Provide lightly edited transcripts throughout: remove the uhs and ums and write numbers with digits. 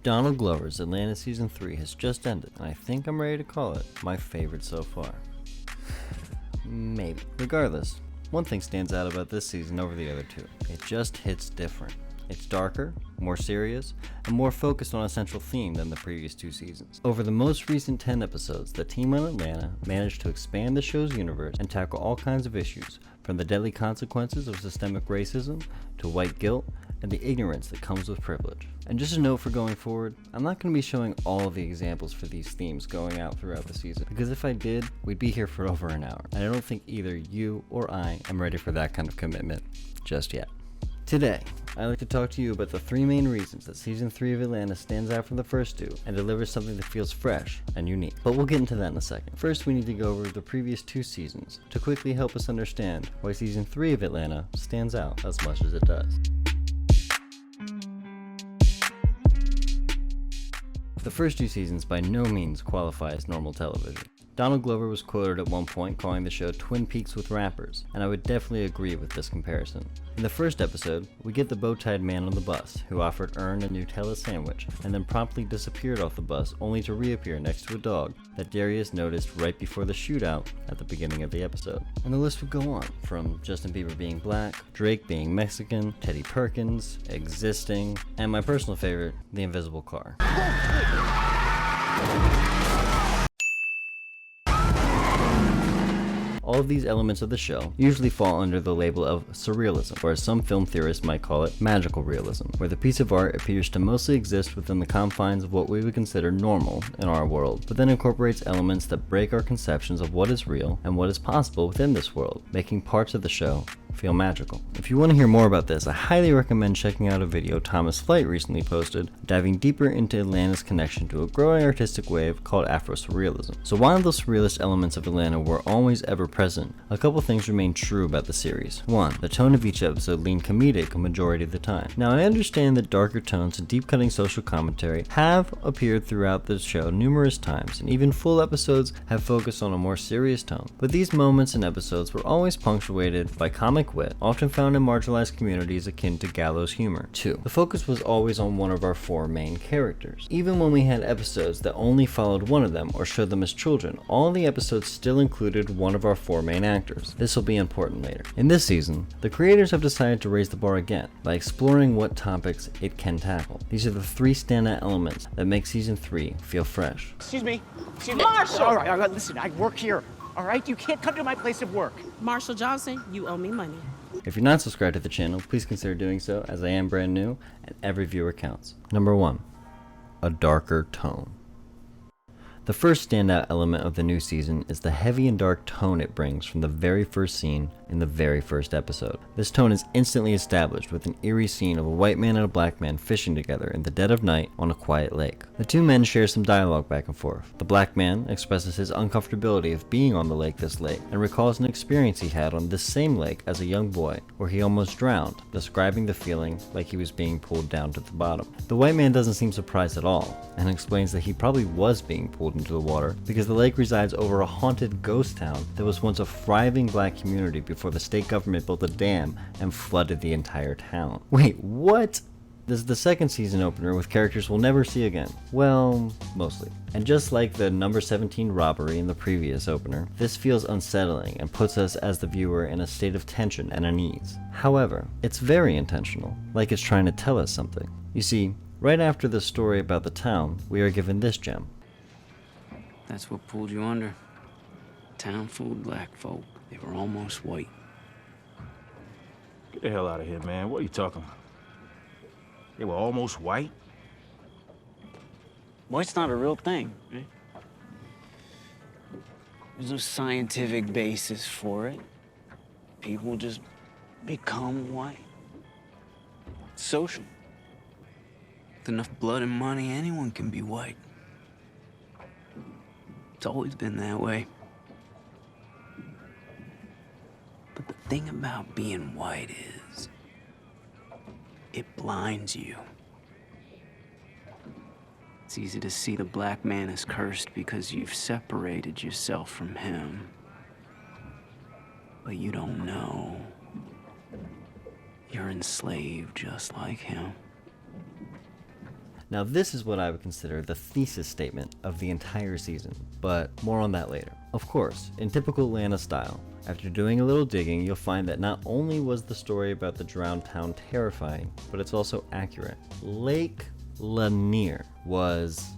Donald Glover's Atlanta Season 3 has just ended, and I think I'm ready to call it my favorite so far. Maybe. Regardless, one thing stands out about this season over the other two. It just hits different. It's darker, more serious, and more focused on a central theme than the previous two seasons. Over the most recent 10 episodes, the team on Atlanta managed to expand the show's universe and tackle all kinds of issues, from the deadly consequences of systemic racism to white guilt and the ignorance that comes with privilege. And just a note for going forward, I'm not going to be showing all of the examples for these themes going out throughout the season, because if I did, we'd be here for over an hour, and I don't think either you or I am ready for that kind of commitment just yet. Today, I'd like to talk to you about the three main reasons that Season 3 of Atlanta stands out from the first two and delivers something that feels fresh and unique. But we'll get into that in a second. First, we need to go over the previous two seasons to quickly help us understand why Season 3 of Atlanta stands out as much as it does. The first two seasons by no means qualify as normal television. Donald Glover was quoted at one point calling the show Twin Peaks with rappers, and I would definitely agree with this comparison. In the first episode, we get the bow-tied man on the bus who offered Ern a Nutella sandwich and then promptly disappeared off the bus only to reappear next to a dog that Darius noticed right before the shootout at the beginning of the episode. And the list would go on, from Justin Bieber being black, Drake being Mexican, Teddy Perkins, existing, and my personal favorite, the invisible car. All of these elements of the show usually fall under the label of surrealism, or as some film theorists might call it, magical realism, where the piece of art appears to mostly exist within the confines of what we would consider normal in our world, but then incorporates elements that break our conceptions of what is real and what is possible within this world, making parts of the show feel magical. If you want to hear more about this, I highly recommend checking out a video Thomas Flight recently posted, diving deeper into Atlanta's connection to a growing artistic wave called Afro-Surrealism. So while the surrealist elements of Atlanta were always ever present, a couple things remain true about the series. One, the tone of each episode leaned comedic a majority of the time. Now I understand that darker tones and deep-cutting social commentary have appeared throughout the show numerous times, and even full episodes have focused on a more serious tone, but these moments and episodes were always punctuated by comic wit, often found in marginalized communities akin to gallows humor. 2. The focus was always on one of our four main characters. Even when we had episodes that only followed one of them or showed them as children, all the episodes still included one of our four main actors. This will be important later. In this season, the creators have decided to raise the bar again by exploring what topics it can tackle. These are the three standout elements that make Season 3 feel fresh. Excuse me. Marshall! All right, listen, I work here. All right, you can't come to my place of work. Marshall Johnson, you owe me money. If you're not subscribed to the channel, please consider doing so, as I am brand new and every viewer counts. Number 1, a darker tone. The first standout element of the new season is the heavy and dark tone it brings from the very first scene in the very first episode. This tone is instantly established with an eerie scene of a white man and a black man fishing together in the dead of night on a quiet lake. The two men share some dialogue back and forth. The black man expresses his uncomfortability of being on the lake this late and recalls an experience he had on this same lake as a young boy where he almost drowned, describing the feeling like he was being pulled down to the bottom. The white man doesn't seem surprised at all and explains that he probably was being pulled into the water because the lake resides over a haunted ghost town that was once a thriving black community before the state government built a dam and flooded the entire town. Wait, what? This is the second season opener with characters we'll never see again. Well, mostly. And just like the number 17 robbery in the previous opener, this feels unsettling and puts us as the viewer in a state of tension and unease. However, it's very intentional, like it's trying to tell us something. You see, right after the story about the town, we are given this gem. That's what pulled you under. Town full of black folk. They were almost white. Get the hell out of here, man. What are you talking about? They were almost white? White's not a real thing, right? There's no scientific basis for it. People just become white. It's social. With enough blood and money, anyone can be white. It's always been that way. But the thing about being white is, it blinds you. It's easy to see the black man as cursed because you've separated yourself from him. But you don't know. You're enslaved just like him. Now this is what I would consider the thesis statement of the entire season, but more on that later. Of course, in typical Atlanta style, after doing a little digging, you'll find that not only was the story about the drowned town terrifying, but it's also accurate. Lake Lanier was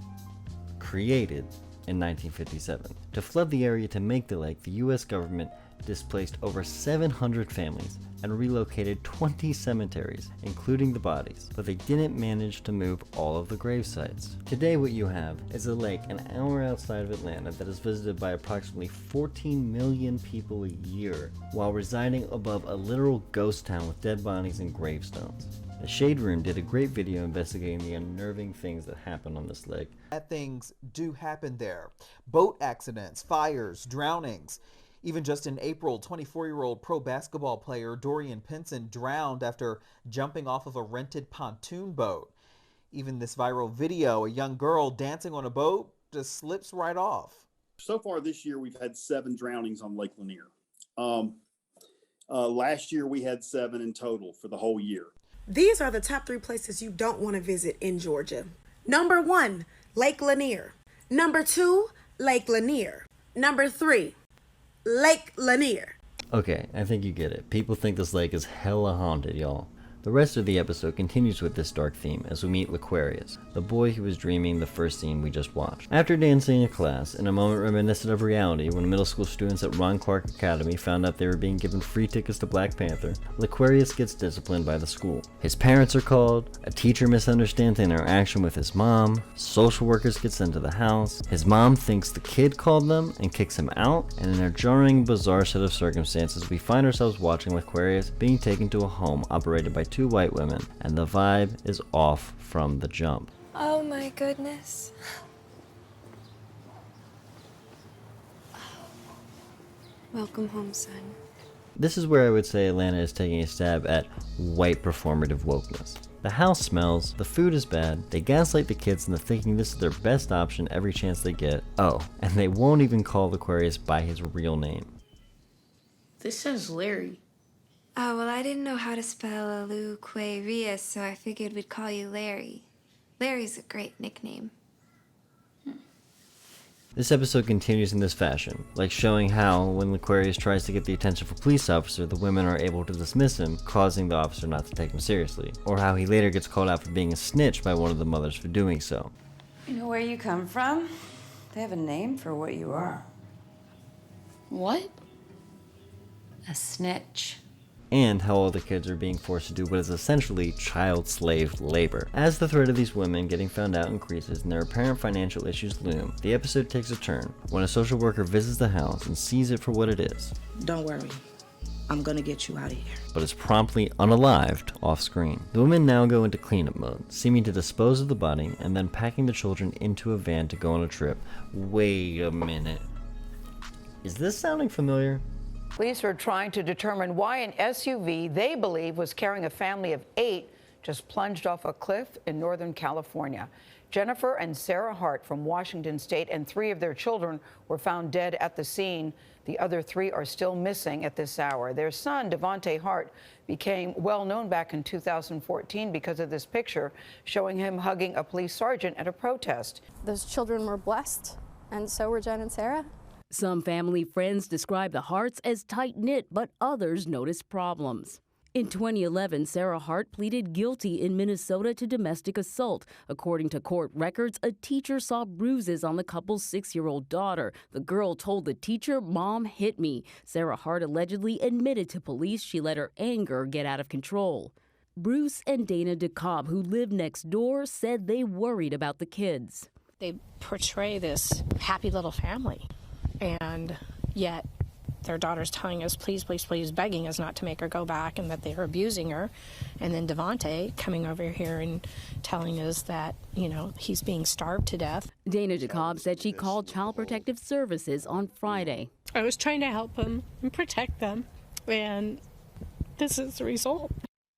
created in 1957. To flood the area to make the lake, the US government displaced over 700 families and relocated 20 cemeteries, including the bodies, but they didn't manage to move all of the grave sites. Today what you have is a lake an hour outside of Atlanta that is visited by approximately 14 million people a year, while residing above a literal ghost town with dead bodies and gravestones. The Shade Room did a great video investigating the unnerving things that happen on this lake. Bad things do happen there. Boat accidents, fires, drownings. Even just in April, 24-year-old pro basketball player Dorian Pinson drowned after jumping off of a rented pontoon boat. Even this viral video, a young girl dancing on a boat just slips right off. So far this year, we've had 7 drownings on Lake Lanier. Last year, we had 7 in total for the whole year. These are the top 3 places you don't want to visit in Georgia. Number 1, Lake Lanier. Number 2, Lake Lanier. Number 3, Lake Lanier. Okay, I think you get it. People think this lake is hella haunted, y'all. The rest of the episode continues with this dark theme as we meet L'Aquarius, the boy who was dreaming the first scene we just watched. After dancing in class, in a moment reminiscent of reality when middle school students at Ron Clark Academy found out they were being given free tickets to Black Panther, L'Aquarius gets disciplined by the school. His parents are called, a teacher misunderstands the interaction with his mom, social workers get sent to the house, his mom thinks the kid called them and kicks him out, and in a jarring, bizarre set of circumstances we find ourselves watching L'Aquarius being taken to a home operated by 2 white women, and the vibe is off from the jump. Oh my goodness. Welcome home, son. This is where I would say Atlanta is taking a stab at white performative wokeness. The house smells, the food is bad, they gaslight the kids into thinking this is their best option every chance they get. Oh, and they won't even call L'Aquarius by his real name. This says Larry. Oh, well, I didn't know how to spell L'Aquarius, so I figured we'd call you Larry. Larry's a great nickname. This episode continues in this fashion, like showing how, when L'Aquarius tries to get the attention of a police officer, the women are able to dismiss him, causing the officer not to take him seriously, or how he later gets called out for being a snitch by one of the mothers for doing so. You know where you come from? They have a name for what you are. What? A snitch. And how all the kids are being forced to do what is essentially child slave labor. As the threat of these women getting found out increases and their apparent financial issues loom, the episode takes a turn when a social worker visits the house and sees it for what it is. Don't worry. I'm gonna get you out of here. But is promptly unalived off screen. The women now go into cleanup mode, seeming to dispose of the body and then packing the children into a van to go on a trip. Wait a minute. Is this sounding familiar? Police are trying to determine why an SUV they believe was carrying a family of 8 just plunged off a cliff in Northern California. Jennifer and Sarah Hart from Washington State and 3 of their children were found dead at the scene. The other 3 are still missing at this hour. Their son, Devontae Hart, became well known back in 2014 because of this picture showing him hugging a police sergeant at a protest. Those children were blessed, and so were Jen and Sarah. Some family friends describe the Harts as tight-knit, but others noticed problems. In 2011, Sarah Hart pleaded guilty in Minnesota to domestic assault. According to court records, a teacher saw bruises on the couple's 6-year-old daughter. The girl told the teacher, "Mom hit me." Sarah Hart allegedly admitted to police she let her anger get out of control. Bruce and Dana DeCobb, who live next door, said they worried about the kids. They portray this happy little family. And yet their daughter's telling us, please, please, please, begging us not to make her go back and that they're abusing her. And then Devontae coming over here and telling us that, you know, he's being starved to death. Dana DeCobb said she called Child Protective Services on Friday. I was trying to help them and protect them, and this is the result.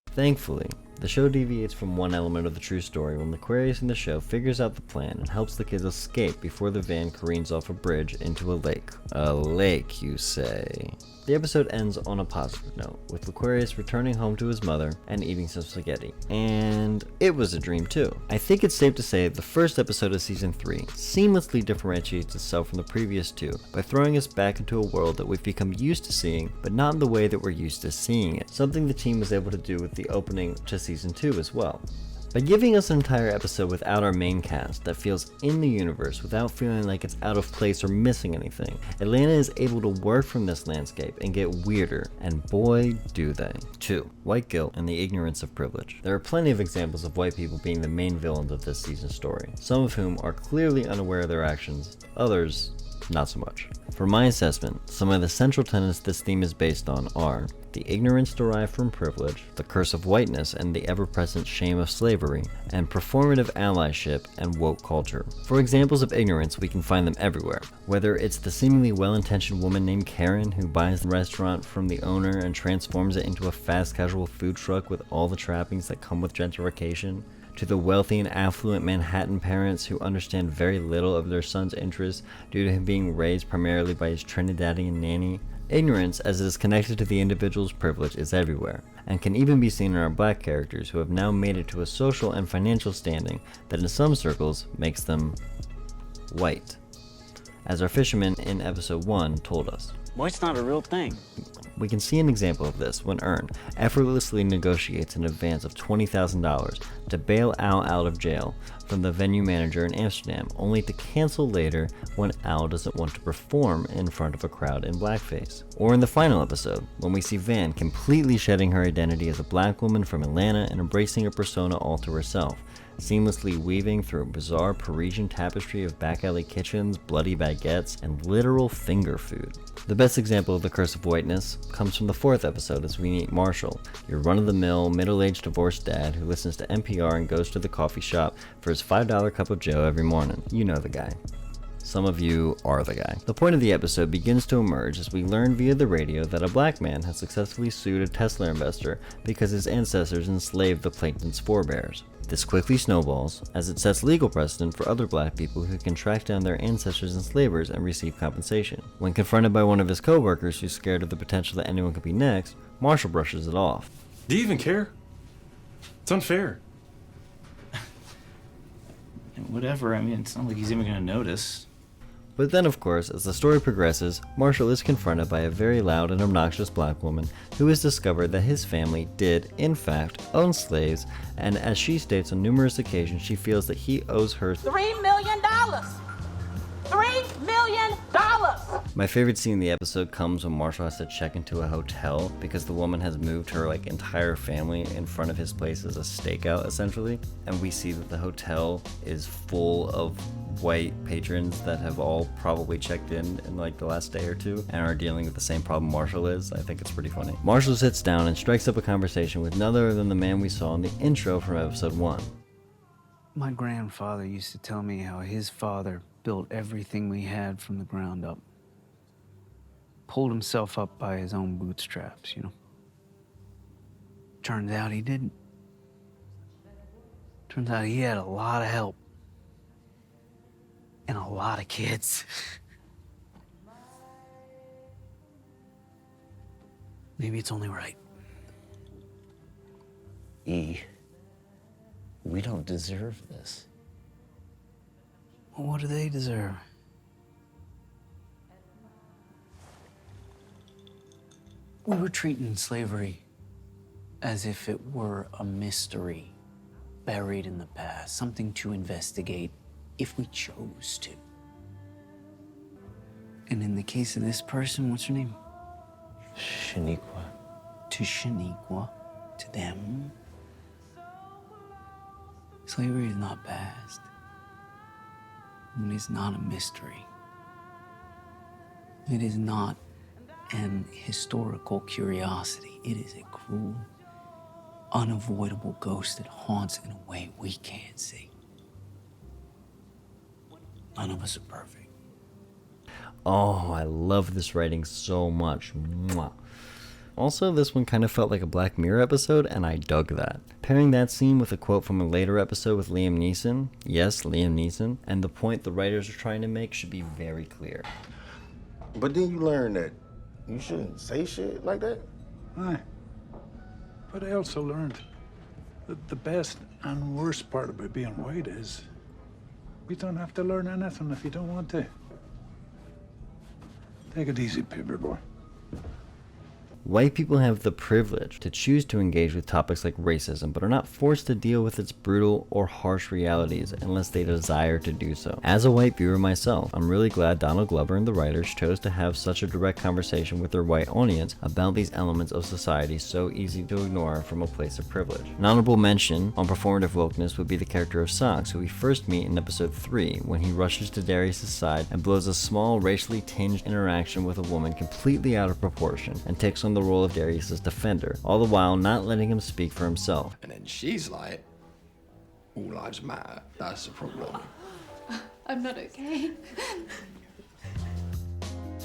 Thankfully, The show deviates from one element of the true story when Laquarius in the show figures out the plan and helps the kids escape before the van careens off a bridge into a lake. A lake, you say? The episode ends on a positive note, with Laquarius returning home to his mother and eating some spaghetti. And it was a dream too. I think it's safe to say the first episode of season 3 seamlessly differentiates itself from the previous two by throwing us back into a world that we've become used to seeing, but not in the way that we're used to seeing it. Something the team was able to do with the opening to season 2 as well. By giving us an entire episode without our main cast that feels in the universe without feeling like it's out of place or missing anything, Atlanta is able to work from this landscape and get weirder, and boy do they. 2. White guilt and the ignorance of privilege. There are plenty of examples of white people being the main villains of this season's story, some of whom are clearly unaware of their actions, others not so much. For my assessment, some of the central tenets this theme is based on are the ignorance derived from privilege, the curse of whiteness and the ever-present shame of slavery, and performative allyship and woke culture. For examples of ignorance, we can find them everywhere. Whether it's the seemingly well-intentioned woman named Karen who buys the restaurant from the owner and transforms it into a fast casual food truck with all the trappings that come with gentrification, to the wealthy and affluent Manhattan parents who understand very little of their son's interests due to him being raised primarily by his Trinidadian nanny. Ignorance, as it is connected to the individual's privilege, is everywhere, and can even be seen in our black characters who have now made it to a social and financial standing that in some circles makes them white, as our fisherman in episode 1 told us. White's not a real thing. We can see an example of this when Ern effortlessly negotiates an advance of $20,000 to bail Al out of jail from the venue manager in Amsterdam, only to cancel later when Al doesn't want to perform in front of a crowd in blackface. Or in the final episode, when we see Van completely shedding her identity as a black woman from Atlanta and embracing a persona all to herself, seamlessly weaving through a bizarre Parisian tapestry of back alley kitchens, bloody baguettes, and literal finger food. The best example of the curse of whiteness comes from the 4th episode as we meet Marshall, your run-of-the-mill, middle-aged divorced dad who listens to NPR and goes to the coffee shop for his $5 cup of joe every morning. You know the guy. Some of you are the guy. The point of the episode begins to emerge as we learn via the radio that a black man has successfully sued a Tesla investor because his ancestors enslaved the plankton's forebears. This quickly snowballs, as it sets legal precedent for other black people who can track down their ancestors' enslavers and receive compensation. When confronted by one of his co-workers who's scared of the potential that anyone could be next, Marshall brushes it off. Do you even care? It's unfair. Whatever, I mean, it's not like he's even gonna notice. But then, of course, as the story progresses, Marshall is confronted by a very loud and obnoxious black woman who has discovered that his family did, in fact, own slaves, and as she states on numerous occasions, she feels that he owes her $3 million! $3 million! My favorite scene in the episode comes when Marshall has to check into a hotel because the woman has moved her entire family in front of his place as a stakeout, essentially, and we see that the hotel is full of white patrons that have all probably checked in the last day or two and are dealing with the same problem Marshall is. I think it's pretty funny. Marshall sits down and strikes up a conversation with none other than the man we saw in the intro from episode 1. My grandfather used to tell me how his father built everything we had from the ground up. Pulled himself up by his own bootstraps, you know. Turns out he didn't. Turns out he had a lot of help. And a lot of kids. Maybe it's only right. We don't deserve this. Well, what do they deserve? We were treating slavery as if it were a mystery buried in the past, something to investigate if we chose to. And in the case of this person, what's her name? Shaniqua. To Shaniqua, to them, slavery is not past. It is not a mystery. It is not an historical curiosity. It is a cruel, unavoidable ghost that haunts in a way we can't see. None of us are perfect. Oh, I love this writing so much. Mwah. Also, this one kind of felt like a Black Mirror episode, and I dug that. Pairing that scene with a quote from a later episode with Liam Neeson, yes, Liam Neeson, and the point the writers are trying to make should be very clear. But then you learn that you shouldn't say shit like that. Aye. But I also learned that the best and worst part about being white is we don't have to learn anything if you don't want to. Take it easy, Paperboy. White people have the privilege to choose to engage with topics like racism, but are not forced to deal with its brutal or harsh realities unless they desire to do so. As a white viewer myself, I'm really glad Donald Glover and the writers chose to have such a direct conversation with their white audience about these elements of society so easy to ignore from a place of privilege. An honorable mention on performative wokeness would be the character of Socks, who we first meet in episode 3 when he rushes to Darius' side and blows a small racially tinged interaction with a woman completely out of proportion and takes on the role of Darius' defender, all the while not letting him speak for himself. And then she's like, all lives matter, that's the problem. I'm not okay.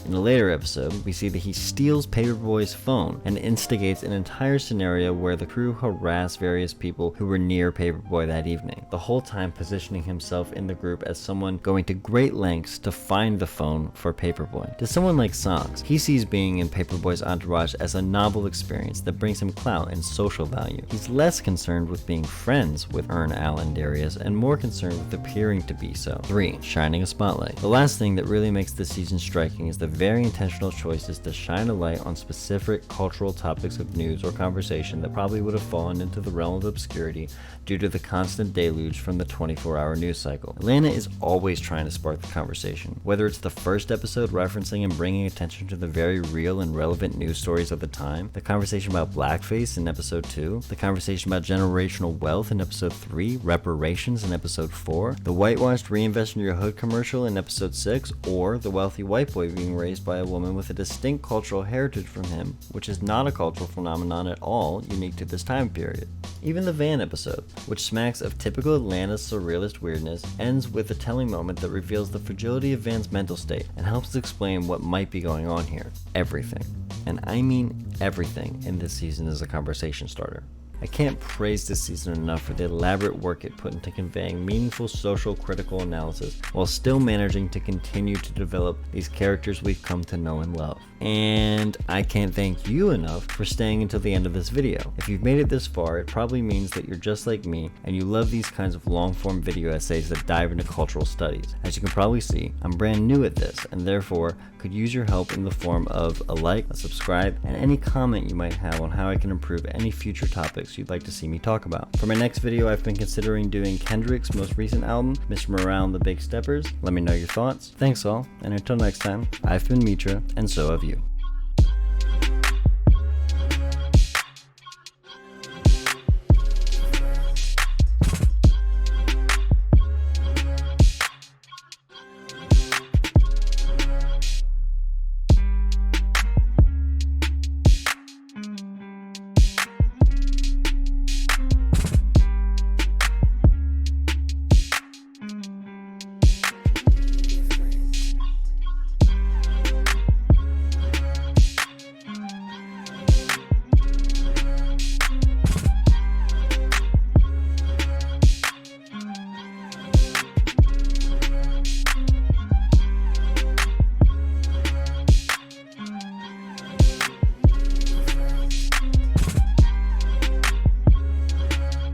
In a later episode, we see that he steals Paperboy's phone and instigates an entire scenario where the crew harass various people who were near Paperboy that evening, the whole time positioning himself in the group as someone going to great lengths to find the phone for Paperboy. To someone like Socks, he sees being in Paperboy's entourage as a novel experience that brings him clout and social value. He's less concerned with being friends with Ern, Al, and Darius, and more concerned with appearing to be so. 3. Shining a spotlight. The last thing that really makes this season striking is the very intentional choices to shine a light on specific cultural topics of news or conversation that probably would have fallen into the realm of obscurity due to the constant deluge from the 24-hour news cycle. Atlanta is always trying to spark the conversation, whether it's the first episode referencing and bringing attention to the very real and relevant news stories of the time, the conversation about blackface in episode 2, the conversation about generational wealth in episode 3, reparations in episode 4, the whitewashed reinvest in your hood commercial in episode 6, or the wealthy white boy being raised by a woman with a distinct cultural heritage from him, which is not a cultural phenomenon at all unique to this time period. Even the van episode, which smacks of typical Atlanta surrealist weirdness, ends with a telling moment that reveals the fragility of Van's mental state and helps to explain what might be going on here. Everything, and I mean everything, in this season is a conversation starter. I can't praise this season enough for the elaborate work it put into conveying meaningful social critical analysis while still managing to continue to develop these characters we've come to know and love. And I can't thank you enough for staying until the end of this video. If you've made it this far, it probably means that you're just like me and you love these kinds of long-form video essays that dive into cultural studies. As you can probably see, I'm brand new at this and therefore could use your help in the form of a like, a subscribe, and any comment you might have on how I can improve any future topics you'd like to see me talk about. For my next video, I've been considering doing Kendrick's most recent album, Mr. Morale and the Big Steppers. Let me know your thoughts. Thanks all, and until next time, I've been Mitra, and so have you.